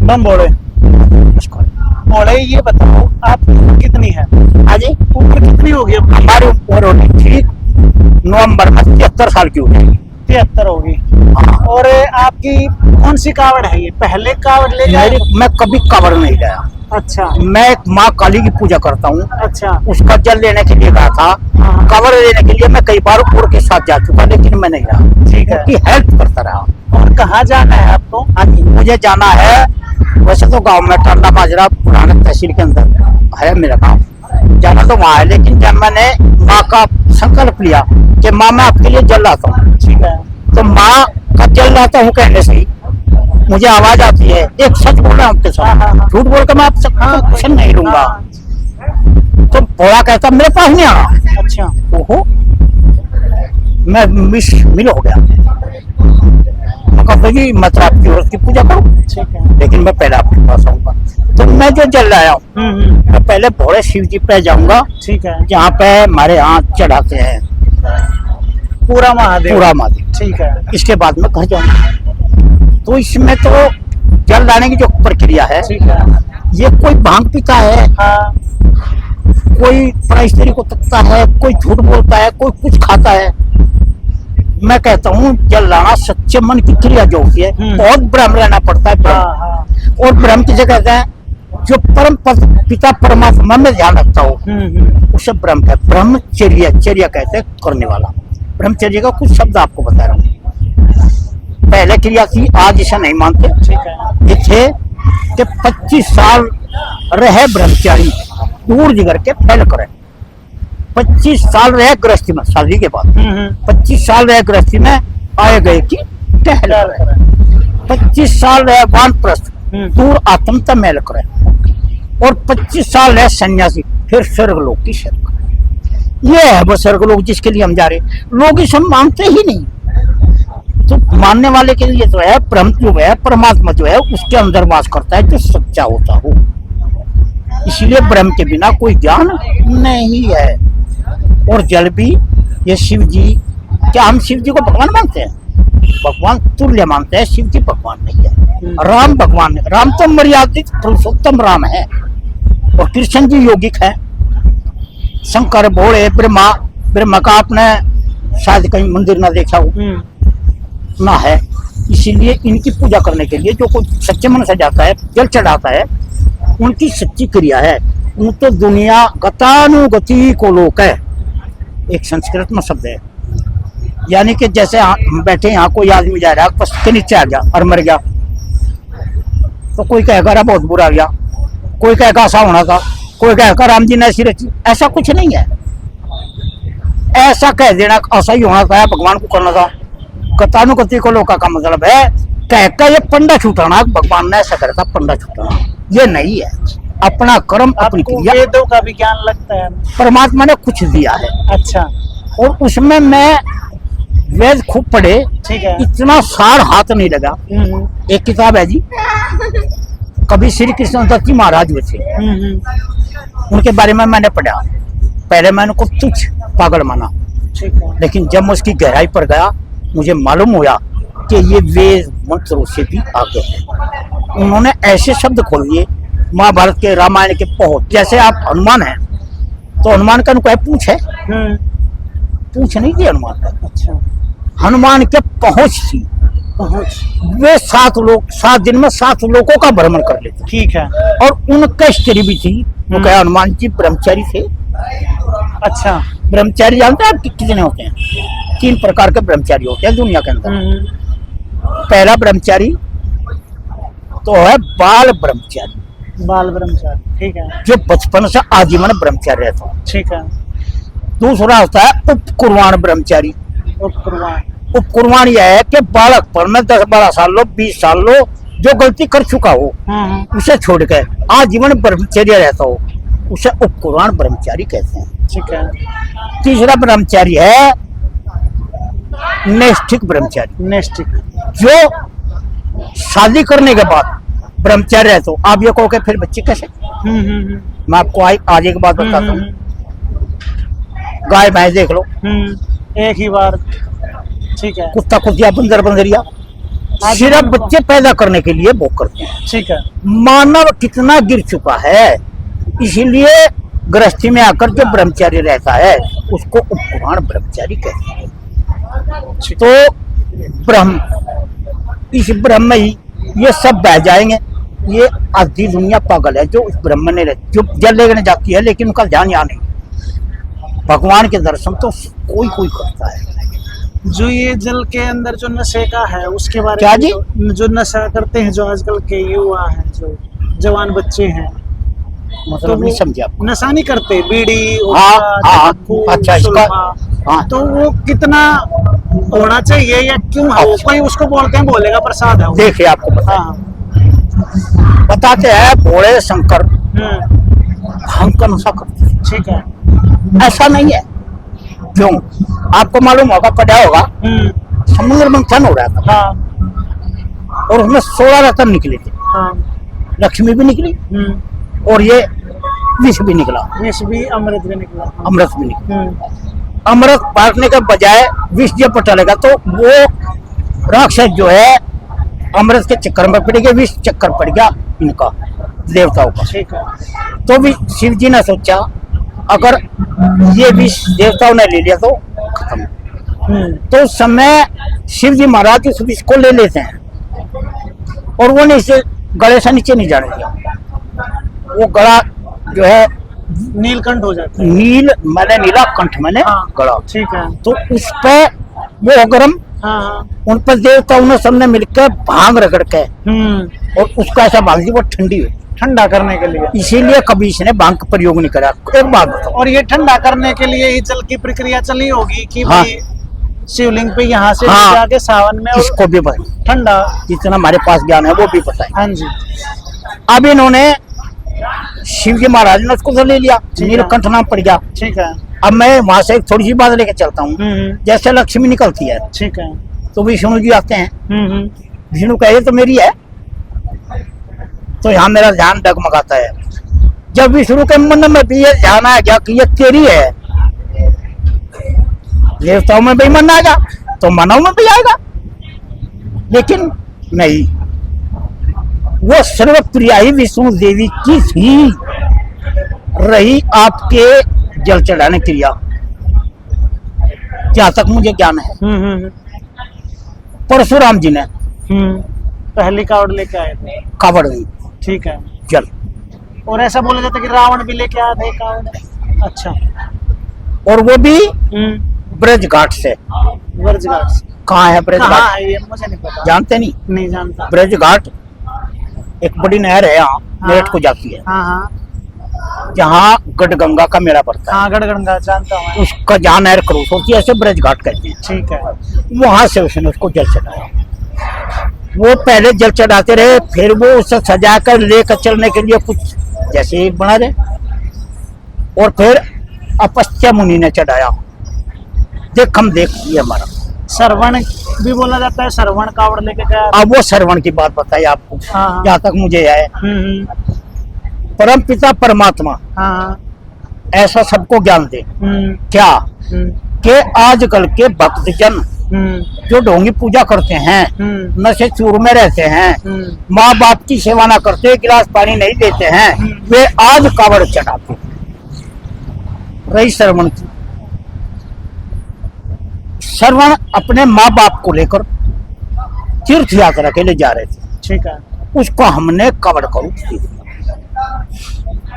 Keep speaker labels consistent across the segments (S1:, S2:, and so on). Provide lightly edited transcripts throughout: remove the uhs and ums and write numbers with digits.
S1: बम भोले। भोले ये बताओ आप कितनी है?
S2: हाँ जी,
S1: उम्र कितनी होगी अब?
S2: हमारी उम्र होगी ठीक नवंबर में 73 साल की हो जाएगी।
S1: 73 होगी। और आपकी कौन सी कावड़ है ये? पहले कावड़ ले जाए?
S2: मैं कभी कावड़ नहीं गया।
S1: अच्छा
S2: मैं माँ काली की पूजा करता हूँ।
S1: अच्छा।
S2: उसका जल लेने के लिए गया था।
S1: हाँ।
S2: कावड़ लेने के लिए मैं कई बार उड़ के साथ जा चुका, लेकिन मैं नहीं गया।
S1: ठीक है।
S2: उसकी हेल्प करता रहा।
S1: और कहाँ जाना है आपको?
S2: हाँ जी, मुझे जाना है वैसे तो गांव में टांडा माजरा पुराना तहसील के अंदर है मेरा गांव। जाना तो वहाँ है, लेकिन जब मैंने माँ का संकल्प लिया कि माँ मैं आपके लिए जल लाता हूँ,
S1: ठीक है।
S2: तो माँ का जल लाता हूँ कहने से ही मुझे आवाज आती है, एक सच बोल रहा हूँ आपके साथ, झूठ बोल कर मैं आपसे क्वेश्चन नहीं लूंगा। तो भोला कहता मेरे पास नहीं आना।
S1: अच्छा।
S2: ओहो, मैं मिल हो गया। मैं कहता जी मैं तो आपकी औरत की पूजा करूँ,
S1: ठीक है।
S2: लेकिन मैं पहले आपके पास आऊंगा। तो मैं जो जल लाया हूँ मैं पहले भोले शिव जी पे जाऊंगा,
S1: ठीक है।
S2: जहाँ पे हमारे हाथ चढ़ाते हैं
S1: पूरा महादेव।
S2: पूरा महादेव।
S1: ठीक है।
S2: इसके बाद में घर जाऊंगा। तो इसमें तो जल लाने की जो प्रक्रिया है,
S1: ठीक है।
S2: ये कोई भांग पीता है,
S1: हाँ।
S2: कोई प्राइस्त्री को तकता है, कोई झूठ बोलता है, कोई कुछ खाता है। मैं कहता हूँ जल लाना सच्चे मन की क्रिया जो होती है, बहुत ब्रह्म रहना पड़ता है।
S1: हाँ, हाँ।
S2: और ब्रह्म किसे कहते हैं? जो परम पिता परमात्मा में ध्यान रखता हो उसे ब्रह्म कहते हैं। ब्रह्मचर्य, चर्या कहते हैं करने वाला। ब्रह्मचर्य का कुछ शब्द आपको बता रहा हूँ। पहले क्रिया थी, आज इसे नहीं मानते।
S1: ठीक है।
S2: ये थे कि 25 साल रहे ब्रह्मचारी, दूर जिगर के फैल करे। 25 साल रहे गृहस्थी में, शादी के बाद 25 साल रहे गृहस्थी में, आए गए की टहल करे। 25 साल रहे वानप्रस्थ, दूर आत्म तमेल करे। और 25 साल रहे सन्यासी, फिर स्वर्गलोक की सैर करे। ये है वो स्वर्गलोक जिसके लिए हम जा रहे। लोग इसे मानते ही नहीं। तो मानने वाले के लिए तो है ब्रह्म जो है, परमात्मा जो है उसके अंदर वास करता है जो सच्चा होता हो। इसलिए ब्रह्म के बिना कोई ज्ञान नहीं है। और जल भी ये शिव जी, क्या हम शिव जी को भगवान मानते हैं? भगवान तुल्य मानते हैं, शिव जी भगवान नहीं है। राम भगवान है। राम तो मर्यादित पुरुषोत्तम राम है, और कृष्ण जी योगिक है। शंकर भोले ब्रह्मा का आपने शायद कहीं मंदिर ना देखा हो ना है। इसीलिए इनकी पूजा करने के लिए जो कोई सच्चे मन से जाता है, जल चढ़ाता है, उनकी सच्ची क्रिया है। उन तो दुनिया गतानुगति को लोक है, एक संस्कृत में शब्द है। यानी कि जैसे हम बैठे यहाँ, कोई आदमी जा रहा है बस के नीचे आ गया और मर गया, तो कोई कहेगा अरे बहुत बुरा गया, कोई कहेगा ऐसा होना था, कोई कहेगा राम जी ने ऐसी रची। ऐसा कुछ नहीं है। ऐसा कह देना ऐसा ही होना था, भगवान को करना था। गतानुगति को लोका का मतलब है कहकर ये पंडा छूटाना, भगवान ने ऐसा करता पंडा छूटाना, ये नहीं है। अपना कर्म अपनी क्रिया।
S1: वेदों का भी ज्ञान लगता है?
S2: परमात्मा ने कुछ दिया है।
S1: अच्छा।
S2: और उसमें मैं वेद खूब पढ़े,
S1: ठीक है।
S2: इतना सार हाथ नहीं लगा। एक किताब है जी, कभी श्री कृष्ण दत्त जी महाराज हुए थे, उनके बारे में मैंने पढ़ा। पहले मैंने उनको तुच्छ पागल माना,
S1: ठीक है।
S2: लेकिन जब मैं उसकी गहराई पर गया मुझे मालूम हुआ कि ये वेद मंत्रों से भी आगे है। उन्होंने ऐसे शब्द खोल दिए महाभारत के, रामायण के बहुत। जैसे आप हनुमान हैं तो हनुमान का कोई पूछ है? पूछ नहीं थी हनुमान का।
S1: अच्छा।
S2: हनुमान के पहुंच थी। वे 7 दिन में 7 लोगों का भ्रमण कर लेते।
S1: ठीक है।
S2: और उनके स्त्री भी थी। वो कहा हनुमान जी ब्रह्मचारी थे।
S1: अच्छा।
S2: ब्रह्मचारी जानते हैं आप कितने होते हैं? 3 प्रकार के ब्रह्मचारी होते हैं दुनिया के अंदर। पहला ब्रह्मचारी तो है बाल ब्रह्मचारी।
S1: बाल ब्रह्मचारी, ठीक है।
S2: जो बचपन से आजीवन ब्रह्मचारी रहता है।
S1: ठीक है।
S2: दूसरा होता है उपकुर्वाण ब्रह्मचारी। उपकुर्वाण यह है कि बालकपन में 10-12 साल लो, 20 साल लो, जो गलती कर चुका हो उसे छोड़ कर आजीवन ब्रह्मचर्य रहता हो, उसे उपकुर्वाण ब्रह्मचारी कहते हैं।
S1: ठीक है।
S2: तीसरा ब्रह्मचारी है नैष्ठिक ब्रह्मचारी।
S1: नैष्ठिक
S2: जो शादी करने के बाद ब्रह्मचारी रहते हो। आप ये कहो कि फिर बच्चे कैसे? मैं आपको आज एक बात बताता हूँ। गाय भैंस देख लो,
S1: एक ही बार। ठीक है।
S2: कुत्ता कुतिया, बंदर बंदरिया, सिर्फ बच्चे पैदा करने के लिए वो करते हैं।
S1: ठीक है।
S2: मानव कितना गिर चुका है, इसीलिए गृहस्थी में आकर जो ब्रह्मचारी रहता है उसको उपपुराण ब्रह्मचारी कहते हैं। तो ब्रह्म, इस ब्रह्म में ही ये सब बह जाएंगे। ये आधी दुनिया पागल है जो उस ब्रह्म ने जो जल लेने जाती है, लेकिन उनका ध्यान यहाँ नहीं। भगवान के दर्शन तो कोई कोई करता है।
S1: जो ये जल के अंदर जो नशे का है उसके बारे
S2: क्या
S1: में
S2: जी?
S1: जो नशा करते हैं, जो आजकल के युवा हैं, जो जवान बच्चे हैं,
S2: मतलब
S1: वो
S2: नहीं समझे आप?
S1: नशा नहीं करते, बीड़ी,
S2: हाँ, हाँ,
S1: तंबाकू,
S2: अच्छा, इसका,
S1: सुरमा,
S2: हाँ।
S1: तो वो कितना होना चाहिए या क्यों है? वो
S2: अच्छा।
S1: कोई उसको बोलते हैं बोलेगा प्रसाद है वो।
S2: देखिए आपको
S1: हाँ।
S2: बताते हैं भोले शंकर भांग का नशा करते हैं।
S1: ठीक है।
S2: ऐसा नहीं है। क्यों? आपको मालूम होगा, पढ़ा होगा, समुद्र मंथन हो रहा था
S1: हाँ।
S2: और उसमें 16 रत्न निकले थे।
S1: हाँ।
S2: लक्ष्मी भी निकली और ये विष भी निकला,
S1: विष भी, अमृत भी निकला।
S2: अमृत भी निकला। अमृत बांटने के बजाय विष जब पटलेगा तो वो राक्षस जो है अमृत के चक्कर में पड़ गया, विष चक्कर पड़ गया इनका, देवताओं का।
S1: ठीक है।
S2: तो भी शिव जी ने सोचा अगर ये विष देवताओं ने ले लिया तो खत्म। तो उस समय शिव जी महाराज इस विष को ले लेते हैं और वो नहीं इसे गले से नीचे नहीं जाने दिया। वो गला जो है
S1: नीलकंठ हो जाता है।
S2: नील मैंने नीला कंठ मैंने गला।
S1: ठीक है।
S2: तो उस पे वो गरम,
S1: हाँ।
S2: उन पर देवताओं ने सबने मिलकर भांग रगड़ के और उसको ऐसा भांग दी वो ठंडी हुई,
S1: ठंडा करने के लिए।
S2: इसीलिए कभी इसने भांग का प्रयोग नहीं करा। एक बात बताओ,
S1: और ये ठंडा करने के लिए ही जल की प्रक्रिया चली होगी कि
S2: हाँ।
S1: भाई शिवलिंग पे यहाँ से
S2: हाँ।
S1: जाके सावन में और
S2: इसको भी पता,
S1: ठंडा।
S2: जितना हमारे पास ज्ञान है वो भी पता है।
S1: हाँ जी।
S2: अब इन्होंने शिव जी महाराज ने उसको तो ले लिया, नीलकंठ नाम पड़ गया।
S1: ठीक है।
S2: अब मैं वहां से एक थोड़ी सी बात लेके चलता हूँ। जैसे लक्ष्मी निकलती है
S1: ठीक है।
S2: तो विष्णु जी आते हैं। विष्णु कहे तो मेरी है, तो यहाँ मेरा ध्यान डगमगाता है। जब विष्णु के मन में भी ये ध्यान आ गया कि ये तेरी है, देवताओं में भी मन आएगा तो मानव में भी आएगा, लेकिन नहीं, वो सर्वप्रिया ही विष्णु देवी की थी रही आपके जल चढ़ाने क्रिया, जहां तक मुझे ज्ञान है। परशुराम जी ने
S1: पहली कावड़ लेके आए थे।
S2: कावड़ गई
S1: ठीक है।
S2: जल,
S1: और ऐसा बोला जाता है कि रावण भी लेके आया था कावड़। अच्छा।
S2: और वो भी ब्रज घाट से।
S1: ब्रज घाट से?
S2: कहाँ है ब्रज
S1: कहाँ
S2: घाट?
S1: है ये मुझे नहीं पता।
S2: जानते नहीं?
S1: नहीं जानता।
S2: ब्रज घाट एक बड़ी नहर है यहाँ, मेरठ को जाती है,
S1: हाँ हाँ
S2: जहाँ गढ़गंगा का मेला पड़ता है।
S1: हाँ। गढ़गंगा जानता हूँ।
S2: उसका जहाँ नहर क्रॉस होती है ऐसे ब्रज घाट कहते हैं।
S1: ठीक है।
S2: वहां से उसने उसको जल चढ़ाया। वो पहले जल चढ़ाते रहे, फिर वो उसे सजा कर लेकर चलने के लिए कुछ जैसे एक बना दे, और फिर अपस्या मुनि ने चढ़ाया। देख हम देख ये हमारा
S1: श्रवण भी बोला जाता है, श्रवण कावड़ लेके गया।
S2: अब वो श्रवण की बात बताई आपको,
S1: हाँ।
S2: जहाँ तक मुझे आए। परम पिता परमात्मा
S1: हाँ।
S2: ऐसा सबको ज्ञान दे क्या कि आजकल के भक्तजन जो ढोंगी पूजा करते हैं, नशे चूर में रहते हैं, माँ बाप की सेवा ना करते, गिलास पानी नहीं देते हैं, वे आज कावड़ चढ़ाते रही श्रवण की। श्रवण अपने माँ बाप को लेकर तीर्थ यात्रा के लिए जा रहे थे।
S1: ठीक है।
S2: उसको हमने कावड़ का रूप दे दिया।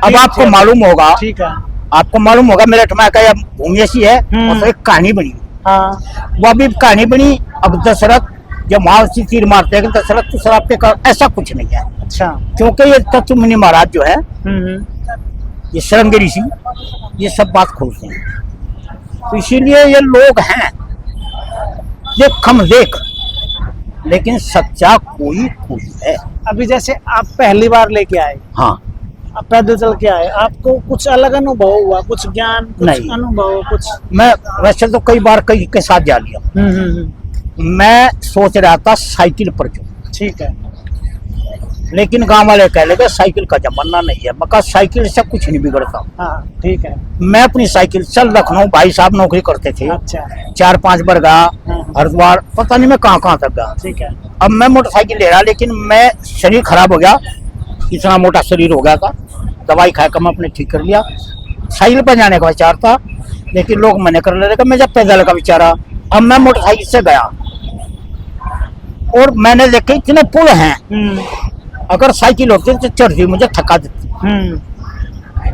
S2: अब आपको मालूम होगा,
S1: ठीक है,
S2: आपको मालूम होगा मेरठ में का भूमि ऐसी है और तो एक कहानी बनी।
S1: हाँ।
S2: वो अभी कहानी बनी। अब दशरथ जब वहां से तीर मारते हैं कि दशरथ तो शराब पे कर, ऐसा कुछ नहीं है।
S1: अच्छा।
S2: क्योंकि ये तत्व मुनि महाराज जो है, ये श्रृंगी ऋषि, ये सब बात खोलते हैं। तो इसीलिए ये लोग हैं देख हम देख, लेकिन सच्चा कोई कोई है।
S1: अभी जैसे आप पहली बार लेके आए,
S2: हाँ,
S1: आप पैदल चल के आए, आपको कुछ अलग अनुभव हुआ, कुछ ज्ञान, कुछ
S2: नहीं।
S1: अनुभव कुछ?
S2: मैं वैसे तो कई बार कई के साथ जा लिया। मैं सोच रहा था साइकिल पर जो।
S1: ठीक है।
S2: लेकिन गांव वाले कह लगे साइकिल का जमाना नहीं है। मैं कहा साइकिल से कुछ नहीं बिगड़ता।
S1: हाँ ठीक है।
S2: मैं अपनी साइकिल चल लखनऊ, भाई साहब नौकरी करते थे,
S1: अच्छा
S2: 4-5 बार गया,
S1: हाँ।
S2: हरिद्वार, पता नहीं मैं कहाँ तक गया।
S1: ठीक है।
S2: अब मैं मोटरसाइकिल ले रहा, लेकिन मैं शरीर खराब हो गया, इतना मोटा शरीर हो गया था, दवाई खाकर मैं अपने ठीक कर लिया। साइकिल पर जाने का विचार था, लेकिन लोग मना कर रहे थे। मैं जब पैदल का विचारा, अब मैं मोटरसाइकिल से गया और मैंने देखे इतने पुल हैं, अगर साइकिल होती तो चढ़ती मुझे थका देती।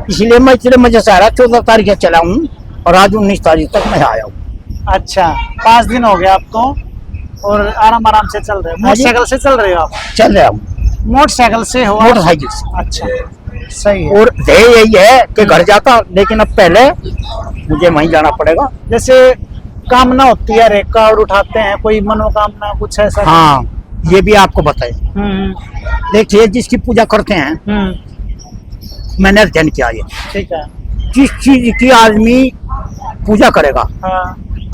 S2: इसलिए मैं इतने मजे से आ रहा। 14 तारीख चला हूँ और आज 19 तारीख तक मैं आया हूँ।
S1: अच्छा 5 दिन हो गए आपको और आराम से चल रहे हो? मोटरसाइकिल से चल रहे हो आप?
S2: चल रहा हूँ
S1: मोटरसाइकिल से हो?
S2: मोटरसाइकिल से।
S1: अच्छा सही है।
S2: और ध्येय यही है कि घर जाता, लेकिन अब पहले मुझे वहीं जाना पड़ेगा।
S1: जैसे कामना होती है, रेखा और उठाते हैं, कोई मनोकामना कुछ ऐसा?
S2: हाँ ये भी आपको बताए। देखिए जिसकी पूजा करते हैं, मैंने अध्ययन किया ये,
S1: ठीक है।
S2: जिस चीज की आदमी पूजा करेगा
S1: हाँ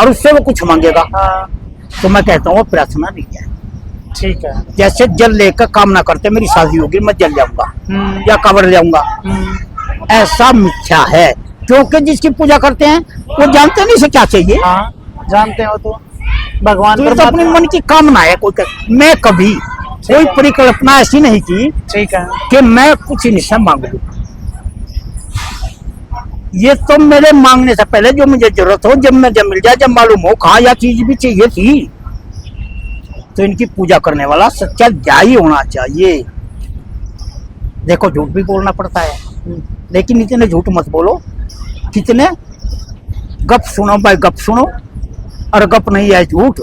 S2: और उससे वो कुछ मांगेगा,
S1: हाँ
S2: तो मैं कहता हूँ वो प्रार्थना नहीं है।
S1: ठीक है।
S2: जैसे जल लेकर कामना करते मेरी शादी होगी, मैं जल जाऊंगा या कब्र जाऊंगा, ऐसा मिथ्या है। क्योंकि जिसकी पूजा करते हैं वो जानते नहीं से क्या चाहिए।
S1: हाँ जानते हो तो भगवान
S2: तो अपने मन की कामना है। मैं कभी कोई परिकल्पना ऐसी नहीं की,
S1: ठीक है,
S2: कि मैं कुछ इनसे मांग लूं। ये तो मेरे मांगने से पहले जो मुझे जरूरत हो, जब मिल जाए, जब मालूम हो कहाँ यह चीज भी चाहिए थी, तो इनकी पूजा करने वाला सच्चा ध्यायी होना चाहिए। देखो झूठ भी बोलना पड़ता है, लेकिन इतने झूठ मत बोलो। कितने गप सुनो भाई, गप सुनो, और गप नहीं है झूठ,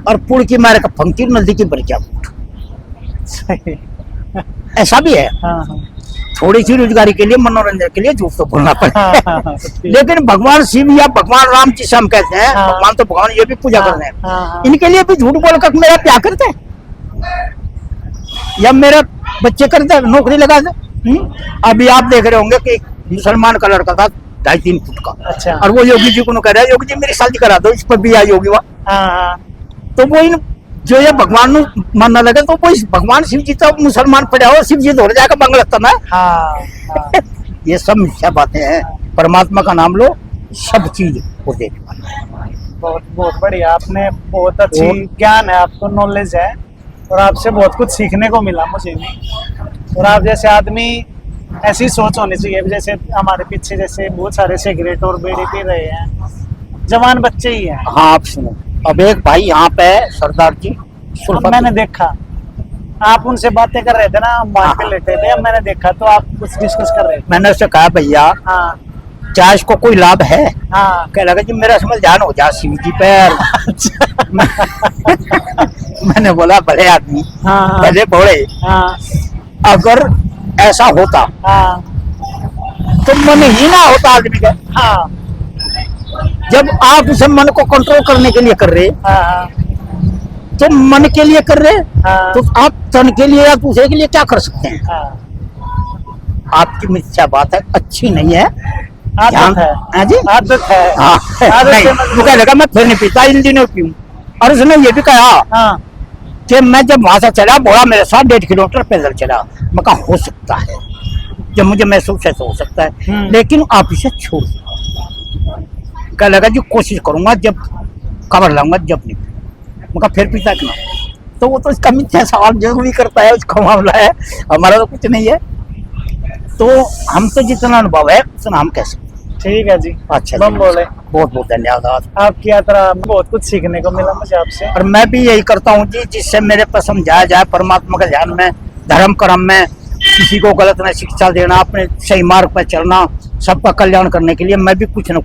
S2: और पुड़ की मारे का फंकी नदी की बरजा झूठ। ऐसा भी है।
S1: हाँ हाँ
S2: थोड़ी सी रोजगारी के लिए, मनोरंजन के लिए झूठ तो बोलना पड़ता है।
S1: ठीक।
S2: लेकिन भगवान शिव या भगवान राम जिसे हम कहते हैं,
S1: हाँ।
S2: भगवान तो भगवान, ये भी पूजा
S1: हाँ,
S2: करते हैं,
S1: हाँ।
S2: इनके लिए भी झूठ बोलकर मेरा क्या करते हैं, या मेरे बच्चे करते हैं, नौकरी लगा दे। अभी आप देख रहे होंगे कि मुसलमान का लड़का था 2.5-3 फुट का,
S1: अच्छा
S2: और वो योगी जी को कह रहा है, योगी जी मेरी शादी करा दो, इस पर भी आई होगी वहाँ।
S1: हाँ
S2: तो वो इन जो ये भगवान मानना लगे, तो वो भगवान शिव जी तो मुसलमान पड़ा हो, शिव जी दौड़ जाएगा बंगला में।
S1: हाँ
S2: ये सब मिथ्या बातें हैं। परमात्मा का नाम लो, सब चीज वो देने वाला है।
S1: बहुत बहुत बढ़िया, आपने बहुत अच्छी
S2: और-
S1: ज्ञान है, आपको नॉलेज है, और आपसे बहुत कुछ सीखने को मिला मुझे भी। और आप जैसे आदमी ऐसी सोच होनी चाहिए। जैसे हमारे पीछे जैसे बहुत सारे सिगरेट और बीड़ी पी रहे हैं, जवान बच्चे ही हैं।
S2: हाँ आप सुनो, अब एक भाई यहाँ पे है, सरदार जी
S1: अब
S2: सुल्फा-
S1: मैंने देखा आप उनसे बातें कर रहे थे ना, हम बात पे लेटे थे, अब मैंने देखा तो आप कुछ डिस्कस कर रहे थे।
S2: मैंने उससे कहा भैया
S1: हाँ
S2: क्या इसको कोई लाभ है?
S1: हाँ
S2: कह लगा जी मेरा समझ ध्यान हो जा शिव जी पे। मैंने बोला भले आदमी,
S1: हाँ
S2: भले भोले,
S1: हाँ
S2: अगर ऐसा होता
S1: हाँ
S2: तो मन ही ना होता आदमी का।
S1: हाँ
S2: जब आप उसे मन को कंट्रोल करने के लिए कर रहे,
S1: हाँ
S2: तो मन के लिए कर रहे,
S1: हाँ
S2: तो आप तन के लिए या दूसरे के लिए क्या कर सकते हैं?
S1: हाँ
S2: आपकी मिथ्या बात है, अच्छी नहीं है।
S1: आदत है।
S2: हाँ जी,
S1: आदत है।
S2: हाँ
S1: आदत
S2: नहीं,
S1: से मतलब-
S2: वो कह लगा मैं फिर नहीं पीता, इन दिनों पीऊं। और उसने ये भी कहा
S1: हाँ
S2: कि मैं जब वहां से चला, बोला मेरे साथ 1.5 किलोमीटर पैदल चला। मैं कहा हो सकता है, जब मुझे महसूस है तो हो सकता है, लेकिन आप इसे छोड़ दो। कह लगा जी कोशिश करूंगा, जब खबर लाऊंगा जब नहीं। मैं कहा फिर पीता क्यों? तो वो तो इसका मिथ्या सवाल जरूरी करता है, उसका मामला है, हमारा तो कुछ नहीं है। तो हम तो जितना अनुभव है उतना हम कह सकते हैं।
S1: ठीक है जी।
S2: अच्छा
S1: बम बोले।
S2: बहुत बहुत धन्यवाद।
S1: आपकी यात्रा बहुत कुछ सीखने को मिला मुझे आपसे।
S2: और मैं भी यही करता हूँ जी, जिससे मेरे पर समझाया जाए परमात्मा के ध्यान में, धर्म कर्म में, किसी को गलत न शिक्षा देना, अपने सही मार्ग पर चलना, सबका कल्याण करने के लिए मैं भी कुछ न कुछ